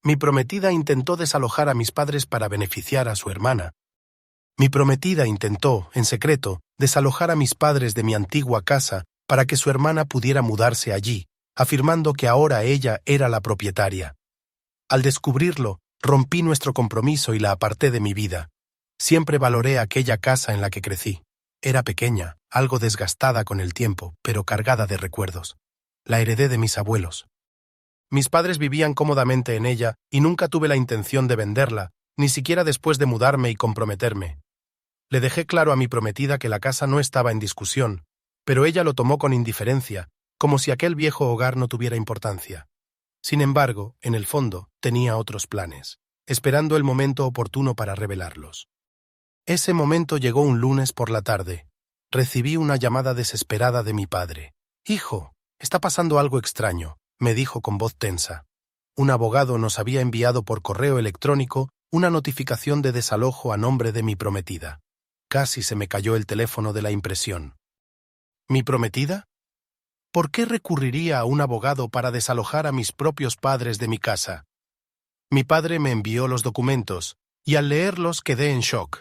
Mi prometida intentó desalojar a mis padres para beneficiar a su hermana. Mi prometida intentó, en secreto, desalojar a mis padres de mi antigua casa para que su hermana pudiera mudarse allí, afirmando que ahora ella era la propietaria. Al descubrirlo, rompí nuestro compromiso y la aparté de mi vida. Siempre valoré aquella casa en la que crecí. Era pequeña, algo desgastada con el tiempo, pero cargada de recuerdos. La heredé de mis abuelos. Mis padres vivían cómodamente en ella y nunca tuve la intención de venderla, ni siquiera después de mudarme y comprometerme. Le dejé claro a mi prometida que la casa no estaba en discusión, pero ella lo tomó con indiferencia, como si aquel viejo hogar no tuviera importancia. Sin embargo, en el fondo, tenía otros planes, esperando el momento oportuno para revelarlos. Ese momento llegó un lunes por la tarde. Recibí una llamada desesperada de mi padre. «Hijo, está pasando algo extraño», me dijo con voz tensa. Un abogado nos había enviado por correo electrónico una notificación de desalojo a nombre de mi prometida. Casi se me cayó el teléfono de la impresión. ¿Mi prometida? ¿Por qué recurriría a un abogado para desalojar a mis propios padres de mi casa? Mi padre me envió los documentos, y al leerlos quedé en shock.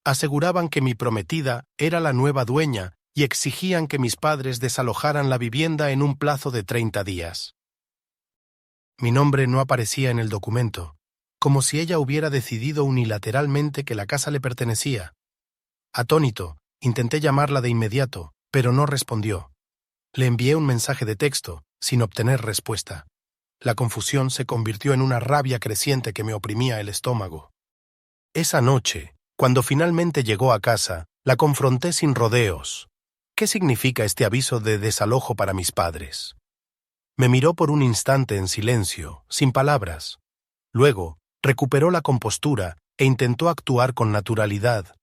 Aseguraban que mi prometida era la nueva dueña y exigían que mis padres desalojaran la vivienda en un plazo de 30 días. Mi nombre no aparecía en el documento, como si ella hubiera decidido unilateralmente que la casa le pertenecía. Atónito, intenté llamarla de inmediato, pero no respondió. Le envié un mensaje de texto, sin obtener respuesta. La confusión se convirtió en una rabia creciente que me oprimía el estómago. Esa noche, cuando finalmente llegó a casa, la confronté sin rodeos. ¿Qué significa este aviso de desalojo para mis padres? Me miró por un instante en silencio, sin palabras. Luego, recuperó la compostura e intentó actuar con naturalidad.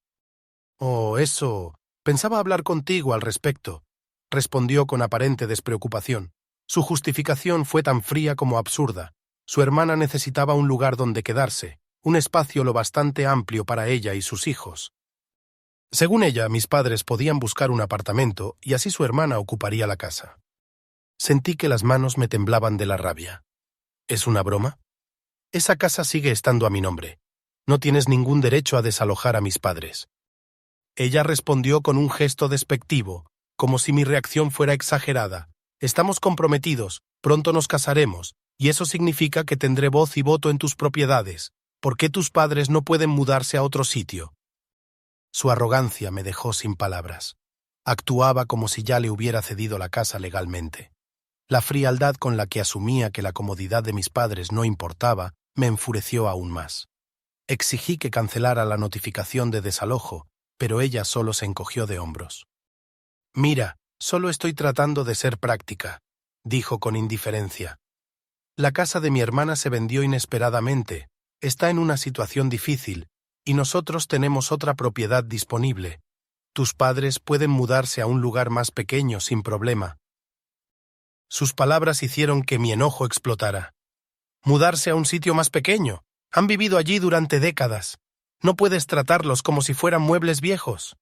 «Oh, eso. Pensaba hablar contigo al respecto», respondió con aparente despreocupación. Su justificación fue tan fría como absurda. Su hermana necesitaba un lugar donde quedarse, un espacio lo bastante amplio para ella y sus hijos. Según ella, mis padres podían buscar un apartamento y así su hermana ocuparía la casa. Sentí que las manos me temblaban de la rabia. ¿Es una broma? Esa casa sigue estando a mi nombre. No tienes ningún derecho a desalojar a mis padres. Ella respondió con un gesto despectivo, como si mi reacción fuera exagerada. Estamos comprometidos, pronto nos casaremos, y eso significa que tendré voz y voto en tus propiedades. ¿Por qué tus padres no pueden mudarse a otro sitio? Su arrogancia me dejó sin palabras. Actuaba como si ya le hubiera cedido la casa legalmente. La frialdad con la que asumía que la comodidad de mis padres no importaba me enfureció aún más. Exigí que cancelara la notificación de desalojo, pero ella solo se encogió de hombros. «Mira, solo estoy tratando de ser práctica», dijo con indiferencia. «La casa de mi hermana se vendió inesperadamente, está en una situación difícil, y nosotros tenemos otra propiedad disponible. Tus padres pueden mudarse a un lugar más pequeño sin problema». Sus palabras hicieron que mi enojo explotara. «¿Mudarse a un sitio más pequeño? Han vivido allí durante décadas. No puedes tratarlos como si fueran muebles viejos».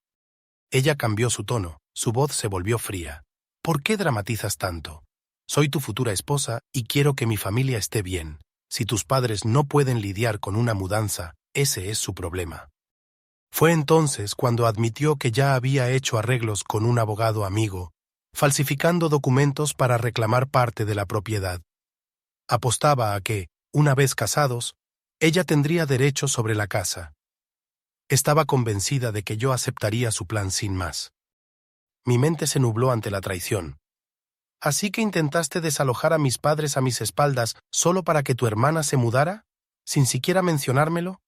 Ella cambió su tono, su voz se volvió fría. «¿Por qué dramatizas tanto? Soy tu futura esposa y quiero que mi familia esté bien. Si tus padres no pueden lidiar con una mudanza, ese es su problema». Fue entonces cuando admitió que ya había hecho arreglos con un abogado amigo, falsificando documentos para reclamar parte de la propiedad. Apostaba a que, una vez casados, ella tendría derecho sobre la casa. Estaba convencida de que yo aceptaría su plan sin más. Mi mente se nubló ante la traición. ¿Así que intentaste desalojar a mis padres a mis espaldas solo para que tu hermana se mudara, sin siquiera mencionármelo?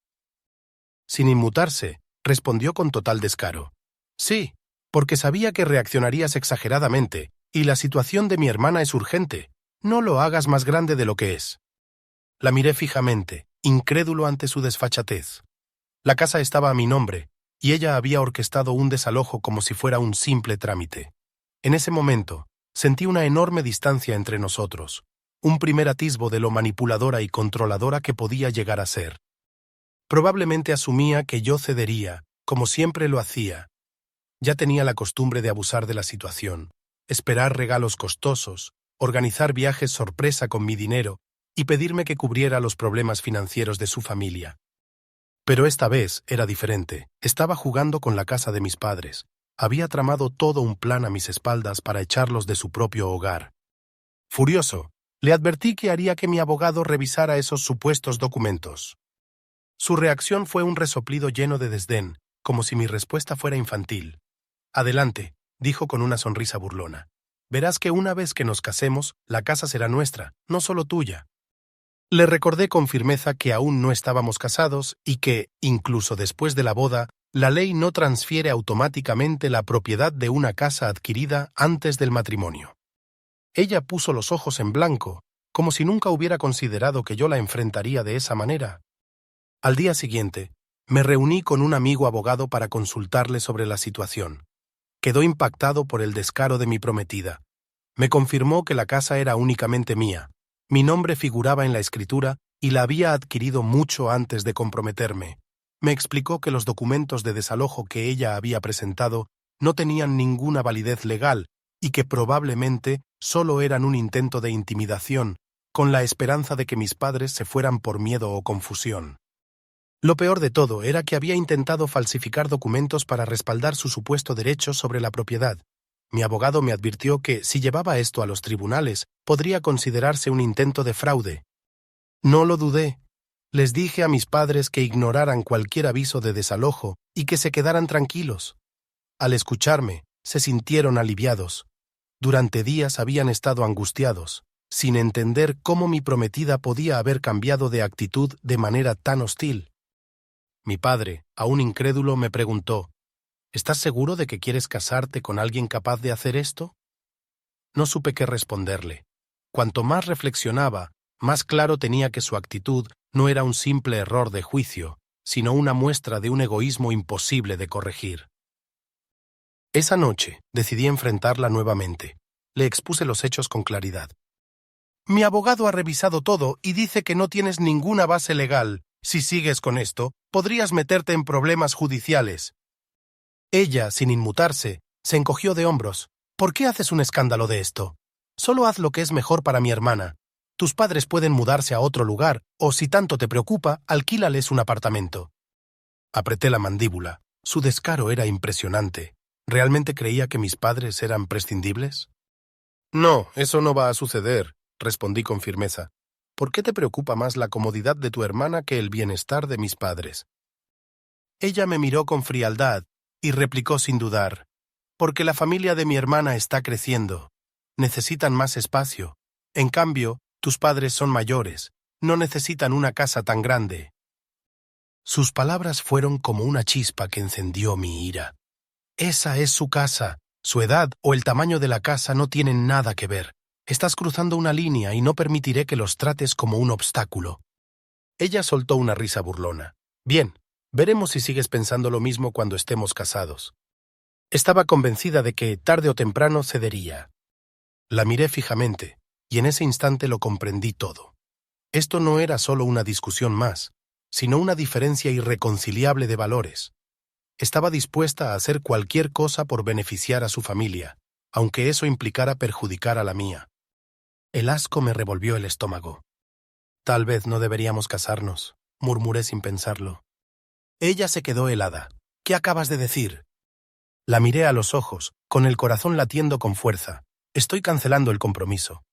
Sin inmutarse, respondió con total descaro. Sí, porque sabía que reaccionarías exageradamente, y la situación de mi hermana es urgente. No lo hagas más grande de lo que es. La miré fijamente, incrédulo ante su desfachatez. La casa estaba a mi nombre, y ella había orquestado un desalojo como si fuera un simple trámite. En ese momento, sentí una enorme distancia entre nosotros, un primer atisbo de lo manipuladora y controladora que podía llegar a ser. Probablemente asumía que yo cedería, como siempre lo hacía. Ya tenía la costumbre de abusar de la situación, esperar regalos costosos, organizar viajes sorpresa con mi dinero y pedirme que cubriera los problemas financieros de su familia. Pero esta vez era diferente. Estaba jugando con la casa de mis padres. Había tramado todo un plan a mis espaldas para echarlos de su propio hogar. Furioso, le advertí que haría que mi abogado revisara esos supuestos documentos. Su reacción fue un resoplido lleno de desdén, como si mi respuesta fuera infantil. Adelante, dijo con una sonrisa burlona. Verás que una vez que nos casemos, la casa será nuestra, no solo tuya. Le recordé con firmeza que aún no estábamos casados y que, incluso después de la boda, la ley no transfiere automáticamente la propiedad de una casa adquirida antes del matrimonio. Ella puso los ojos en blanco, como si nunca hubiera considerado que yo la enfrentaría de esa manera. Al día siguiente, me reuní con un amigo abogado para consultarle sobre la situación. Quedó impactado por el descaro de mi prometida. Me confirmó que la casa era únicamente mía. Mi nombre figuraba en la escritura y la había adquirido mucho antes de comprometerme. Me explicó que los documentos de desalojo que ella había presentado no tenían ninguna validez legal y que probablemente solo eran un intento de intimidación, con la esperanza de que mis padres se fueran por miedo o confusión. Lo peor de todo era que había intentado falsificar documentos para respaldar su supuesto derecho sobre la propiedad. Mi abogado me advirtió que, si llevaba esto a los tribunales, podría considerarse un intento de fraude. No lo dudé. Les dije a mis padres que ignoraran cualquier aviso de desalojo y que se quedaran tranquilos. Al escucharme, se sintieron aliviados. Durante días habían estado angustiados, sin entender cómo mi prometida podía haber cambiado de actitud de manera tan hostil. Mi padre, aún incrédulo, me preguntó: ¿Estás seguro de que quieres casarte con alguien capaz de hacer esto? No supe qué responderle. Cuanto más reflexionaba, más claro tenía que su actitud no era un simple error de juicio, sino una muestra de un egoísmo imposible de corregir. Esa noche decidí enfrentarla nuevamente. Le expuse los hechos con claridad. Mi abogado ha revisado todo y dice que no tienes ninguna base legal. Si sigues con esto, podrías meterte en problemas judiciales. Ella, sin inmutarse, se encogió de hombros. ¿Por qué haces un escándalo de esto? Solo haz lo que es mejor para mi hermana. Tus padres pueden mudarse a otro lugar, o si tanto te preocupa, alquílales un apartamento. Apreté la mandíbula. Su descaro era impresionante. ¿Realmente creía que mis padres eran prescindibles? No, eso no va a suceder, respondí con firmeza. ¿Por qué te preocupa más la comodidad de tu hermana que el bienestar de mis padres? Ella me miró con frialdad y replicó sin dudar: porque la familia de mi hermana está creciendo. Necesitan más espacio. En cambio, tus padres son mayores. No necesitan una casa tan grande. Sus palabras fueron como una chispa que encendió mi ira. Esa es su casa. Su edad o el tamaño de la casa no tienen nada que ver. Estás cruzando una línea y no permitiré que los trates como un obstáculo. Ella soltó una risa burlona. Bien, veremos si sigues pensando lo mismo cuando estemos casados. Estaba convencida de que, tarde o temprano, cedería. La miré fijamente, y en ese instante lo comprendí todo. Esto no era solo una discusión más, sino una diferencia irreconciliable de valores. Estaba dispuesta a hacer cualquier cosa por beneficiar a su familia, aunque eso implicara perjudicar a la mía. El asco me revolvió el estómago. Tal vez no deberíamos casarnos, murmuré sin pensarlo. Ella se quedó helada. ¿Qué acabas de decir? La miré a los ojos, con el corazón latiendo con fuerza. Estoy cancelando el compromiso.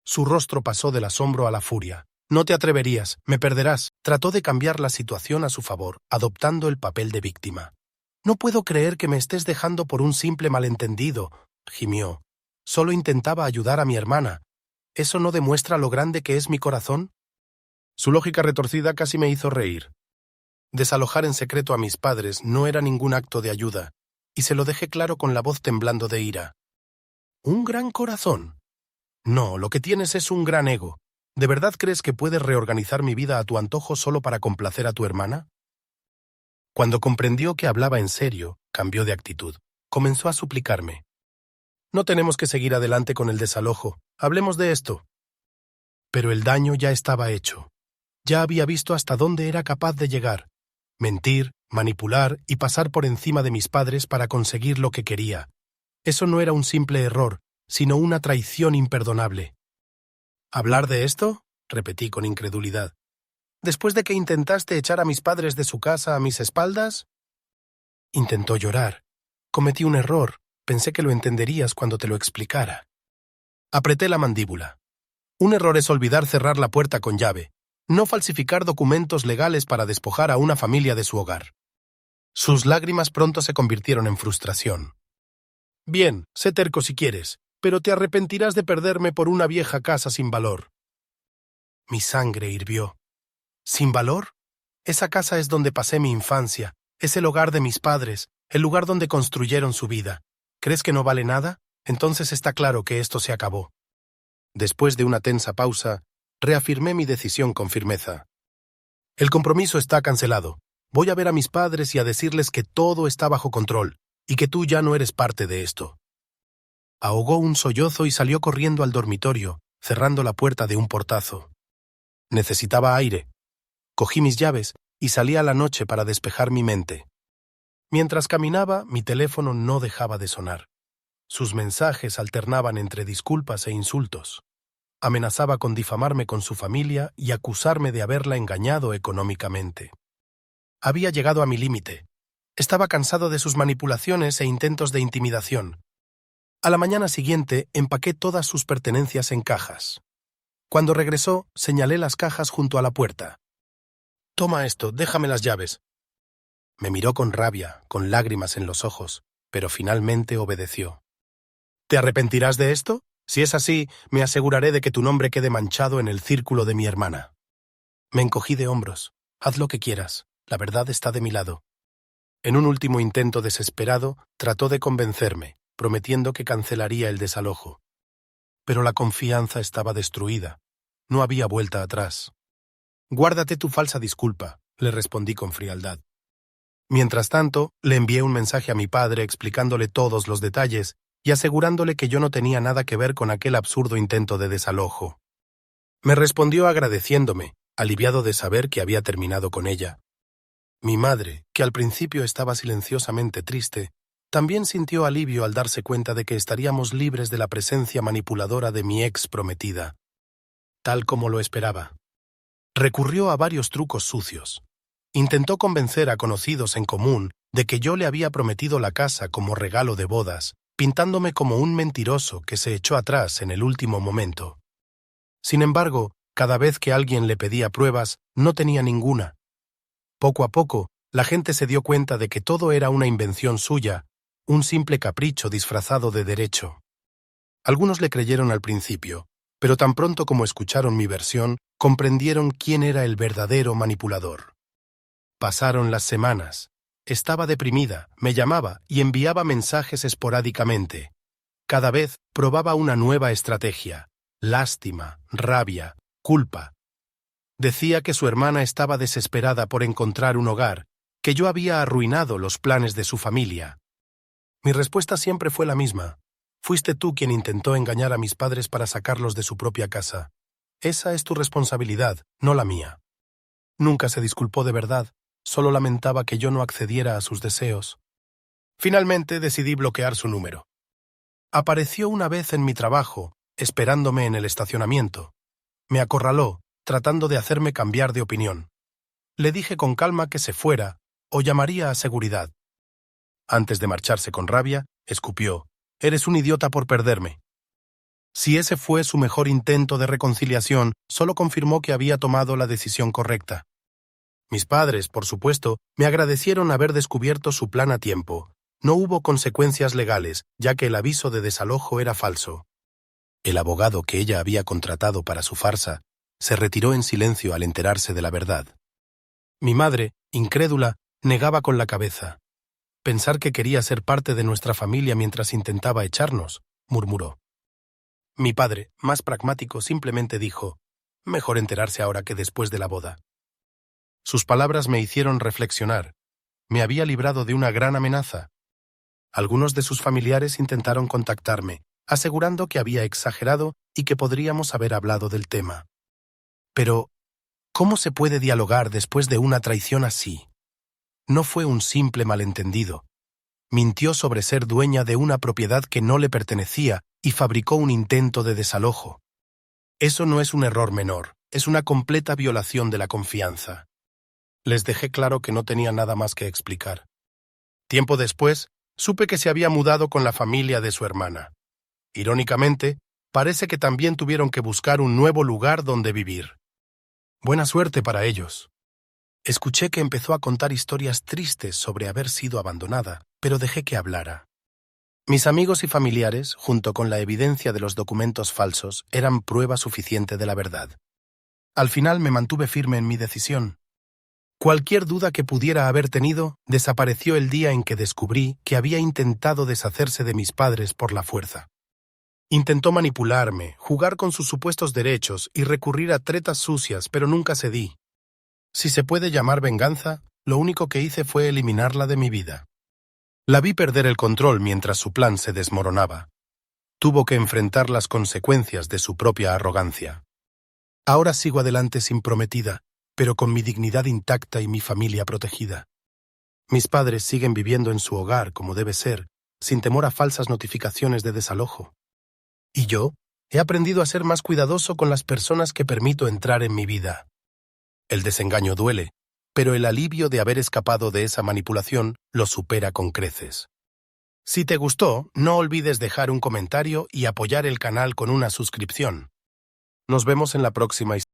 Su rostro pasó del asombro a la furia. No te atreverías, me perderás. Trató de cambiar la situación a su favor, adoptando el papel de víctima. No puedo creer que me estés dejando por un simple malentendido, gimió. Solo intentaba ayudar a mi hermana. ¿Eso no demuestra lo grande que es mi corazón? Su lógica retorcida casi me hizo reír. Desalojar en secreto a mis padres no era ningún acto de ayuda, y se lo dejé claro con la voz temblando de ira. ¿Un gran corazón? No, lo que tienes es un gran ego. ¿De verdad crees que puedes reorganizar mi vida a tu antojo solo para complacer a tu hermana? Cuando comprendió que hablaba en serio, cambió de actitud. Comenzó a suplicarme. No tenemos que seguir adelante con el desalojo. Hablemos de esto. Pero el daño ya estaba hecho. Ya había visto hasta dónde era capaz de llegar. Mentir, manipular y pasar por encima de mis padres para conseguir lo que quería. Eso no era un simple error, sino una traición imperdonable. ¿Hablar de esto? repetí con incredulidad. ¿Después de que intentaste echar a mis padres de su casa a mis espaldas? Intentó llorar. Cometí un error. Pensé que lo entenderías cuando te lo explicara. Apreté la mandíbula. Un error es olvidar cerrar la puerta con llave, no falsificar documentos legales para despojar a una familia de su hogar. Sus lágrimas pronto se convirtieron en frustración. Bien, sé terco si quieres, pero te arrepentirás de perderme por una vieja casa sin valor. Mi sangre hirvió. ¿Sin valor? Esa casa es donde pasé mi infancia, es el hogar de mis padres, el lugar donde construyeron su vida. ¿Crees que no vale nada? Entonces está claro que esto se acabó. Después de una tensa pausa, reafirmé mi decisión con firmeza. El compromiso está cancelado. Voy a ver a mis padres y a decirles que todo está bajo control, y que tú ya no eres parte de esto. Ahogó un sollozo y salió corriendo al dormitorio, cerrando la puerta de un portazo. Necesitaba aire. Cogí mis llaves y salí a la noche para despejar mi mente. Mientras caminaba, mi teléfono no dejaba de sonar. Sus mensajes alternaban entre disculpas e insultos. Amenazaba con difamarme con su familia y acusarme de haberla engañado económicamente. Había llegado a mi límite. Estaba cansado de sus manipulaciones e intentos de intimidación. A la mañana siguiente empaqué todas sus pertenencias en cajas. Cuando regresó, señalé las cajas junto a la puerta. «Toma esto, déjame las llaves». Me miró con rabia, con lágrimas en los ojos, pero finalmente obedeció. «¿Te arrepentirás de esto? Si es así, me aseguraré de que tu nombre quede manchado en el círculo de mi hermana». Me encogí de hombros. «Haz lo que quieras. La verdad está de mi lado». En un último intento desesperado, trató de convencerme, prometiendo que cancelaría el desalojo. Pero la confianza estaba destruida. No había vuelta atrás. «Guárdate tu falsa disculpa», le respondí con frialdad. Mientras tanto, le envié un mensaje a mi padre explicándole todos los detalles y asegurándole que yo no tenía nada que ver con aquel absurdo intento de desalojo. Me respondió agradeciéndome, aliviado de saber que había terminado con ella. Mi madre, que al principio estaba silenciosamente triste, también sintió alivio al darse cuenta de que estaríamos libres de la presencia manipuladora de mi ex prometida. Tal como lo esperaba. Recurrió a varios trucos sucios. Intentó convencer a conocidos en común de que yo le había prometido la casa como regalo de bodas, pintándome como un mentiroso que se echó atrás en el último momento. Sin embargo, cada vez que alguien le pedía pruebas, no tenía ninguna. Poco a poco, la gente se dio cuenta de que todo era una invención suya, un simple capricho disfrazado de derecho. Algunos le creyeron al principio, pero tan pronto como escucharon mi versión, comprendieron quién era el verdadero manipulador. Pasaron las semanas. Estaba deprimida, me llamaba y enviaba mensajes esporádicamente. Cada vez probaba una nueva estrategia: lástima, rabia, culpa. Decía que su hermana estaba desesperada por encontrar un hogar, que yo había arruinado los planes de su familia. Mi respuesta siempre fue la misma. Fuiste tú quien intentó engañar a mis padres para sacarlos de su propia casa. Esa es tu responsabilidad, no la mía. Nunca se disculpó de verdad, solo lamentaba que yo no accediera a sus deseos. Finalmente decidí bloquear su número. Apareció una vez en mi trabajo, esperándome en el estacionamiento. Me acorraló, tratando de hacerme cambiar de opinión. Le dije con calma que se fuera, o llamaría a seguridad. Antes de marcharse con rabia, escupió: «Eres un idiota por perderme». Si ese fue su mejor intento de reconciliación, solo confirmó que había tomado la decisión correcta. Mis padres, por supuesto, me agradecieron haber descubierto su plan a tiempo. No hubo consecuencias legales, ya que el aviso de desalojo era falso. El abogado que ella había contratado para su farsa se retiró en silencio al enterarse de la verdad. Mi madre, incrédula, negaba con la cabeza. «Pensar que quería ser parte de nuestra familia mientras intentaba echarnos», murmuró. Mi padre, más pragmático, simplemente dijo: «Mejor enterarse ahora que después de la boda». Sus palabras me hicieron reflexionar. Me había librado de una gran amenaza. Algunos de sus familiares intentaron contactarme, asegurando que había exagerado y que podríamos haber hablado del tema. Pero, ¿cómo se puede dialogar después de una traición así? No fue un simple malentendido. Mintió sobre ser dueña de una propiedad que no le pertenecía y fabricó un intento de desalojo. Eso no es un error menor, Es una completa violación de la confianza. Les dejé claro que no tenía nada más que explicar. Tiempo después, supe que se había mudado con la familia de su hermana. Irónicamente, parece que también tuvieron que buscar un nuevo lugar donde vivir. Buena suerte para ellos. Escuché que empezó a contar historias tristes sobre haber sido abandonada, pero dejé que hablara. Mis amigos y familiares, junto con la evidencia de los documentos falsos, eran prueba suficiente de la verdad. Al final me mantuve firme en mi decisión. Cualquier duda que pudiera haber tenido desapareció el día en que descubrí que había intentado deshacerse de mis padres por la fuerza. Intentó manipularme, jugar con sus supuestos derechos y recurrir a tretas sucias, pero nunca cedí. Si se puede llamar venganza, lo único que hice fue eliminarla de mi vida. La vi perder el control mientras su plan se desmoronaba. Tuvo que enfrentar las consecuencias de su propia arrogancia. Ahora sigo adelante sin prometida, pero con mi dignidad intacta y mi familia protegida. Mis padres siguen viviendo en su hogar como debe ser, sin temor a falsas notificaciones de desalojo. Y yo he aprendido a ser más cuidadoso con las personas que permito entrar en mi vida. El desengaño duele, pero el alivio de haber escapado de esa manipulación lo supera con creces. Si te gustó, no olvides dejar un comentario y apoyar el canal con una suscripción. Nos vemos en la próxima historia.